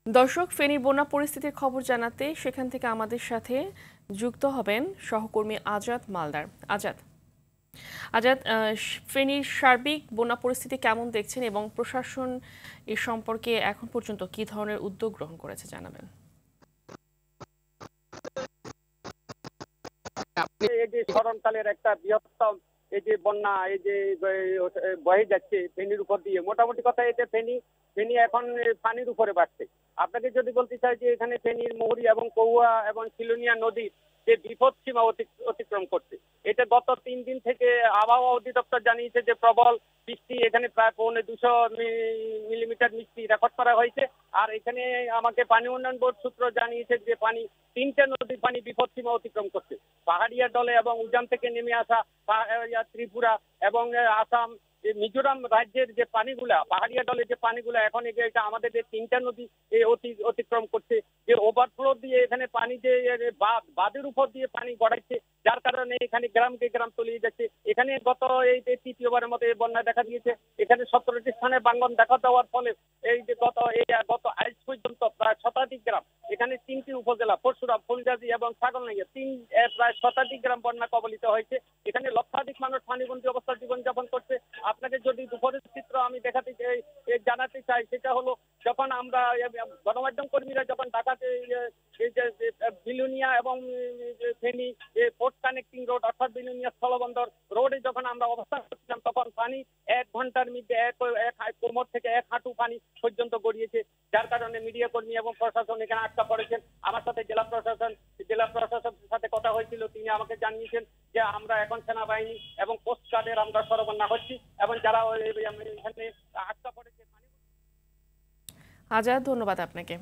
দর্শক, ফেনীর বন্যা পরিস্থিতির খবর জানাতে সেখান থেকে আমাদের সাথে যুক্ত হবেন সহকর্মী আজাদ মালদার। আজাদ, আজাদ, ফেনীর সার্বিক বন্যা পরিস্থিতি কেমন দেখছেন এবং প্রশাসন এ সম্পর্কে এখন পর্যন্ত কি ধরনের উদ্যোগ গ্রহণ করেছে জানাবেন। এই যে স্মরণকালের একটা বৃহত্তম এই যে বন্যা এই যে বয়ে যাচ্ছে ফেনীর উপর দিয়ে, মোটামুটি কথা এতে ফেনী এখন পানির উপরে বাড়ছে। আপনাকে যদি বলতে চাই যে এখানে ফেনীর মুহুরী এবং কৌয়া এবং শিলুনিয়া নদীর যে বিপদ সীমা অতিক্রম করছে। এটা গত 3 দিন থেকে আবহাওয়া অধিদপ্তর জানিয়েছে যে প্রবল বৃষ্টি, এখানে প্রায় 250 মিলিমিটার বৃষ্টি রেকর্ড করা হয়েছে। আর এখানে আমাকে পানি উন্নয়ন বোর্ড সূত্র জানিয়েছে যে তিনটে নদীর পানি বিপদ সীমা অতিক্রম করছে। পাহাড়িয়া দলে এবং উজান থেকে নেমে আসা ত্রিপুরা এবং আসাম, মিজোরাম রাজ্যের যে পানিগুলা, পাহাড়িয়া দলের যে পানিগুলা এখন এটা আমাদের যে তিনটা নদী অতিক্রম করছে, যে ওভারফ্লো দিয়ে এখানে পানি যে বাঁধের উপর দিয়ে পানি গড়াচ্ছে, যার কারণে এখানে গ্রামকে গ্রাম তলিয়ে যাচ্ছে। এখানে গত এই যে তৃতীয়বারের মতো এই বন্যা দেখা দিয়েছে। এখানে 17টি স্থানে বাঙ্গন দেখা দেওয়ার ফলে এই যে গত আজ পর্যন্ত প্রায় 27 গ্রাম, এখানে 3টি উপজেলা পরশুরাম, ফুলগাজী এবং ছাগলনাইয়া প্রায় 27 গ্রাম বন্যা কবলিত হয়েছে। এখানে লক্ষাধিক মানুষ পানিবন্দী অবস্থায় জীবনযাপন করছে। আপনাকে যদি দুপুরের চিত্র আমি জানাতে চাই, সেটা হলো যখন আমরা গণমাধ্যম কর্মীরা যখন ঢাকাতে এই যে বিলুনিয়া এবং ফেনী পোর্ট কানেক্টিং রোড অর্থাৎ বিলুনিয়া স্থলবন্দর রোডে যখন আমরা অবস্থান করছিলাম, তখন পানি 1 ঘন্টার মধ্যে কোমর থেকে 1 হাঁটু পানি পর্যন্ত গড়িয়েছে। যার কারণে মিডিয়া কর্মী এবং প্রশাসন এখানে আটকা পড়েছেন। আমার সাথে জেলা প্রশাসনের সাথে কথা হয়েছিল, তিনি আমাকে জানিয়েছেন যে আমরা এখন সেনাবাহিনী এবং কোস্ট গার্ডের আমরা সরবরাহ করছি এবং যারা এখানে আটকা পড়েছে। আজাদ, ধন্যবাদ আপনাকে।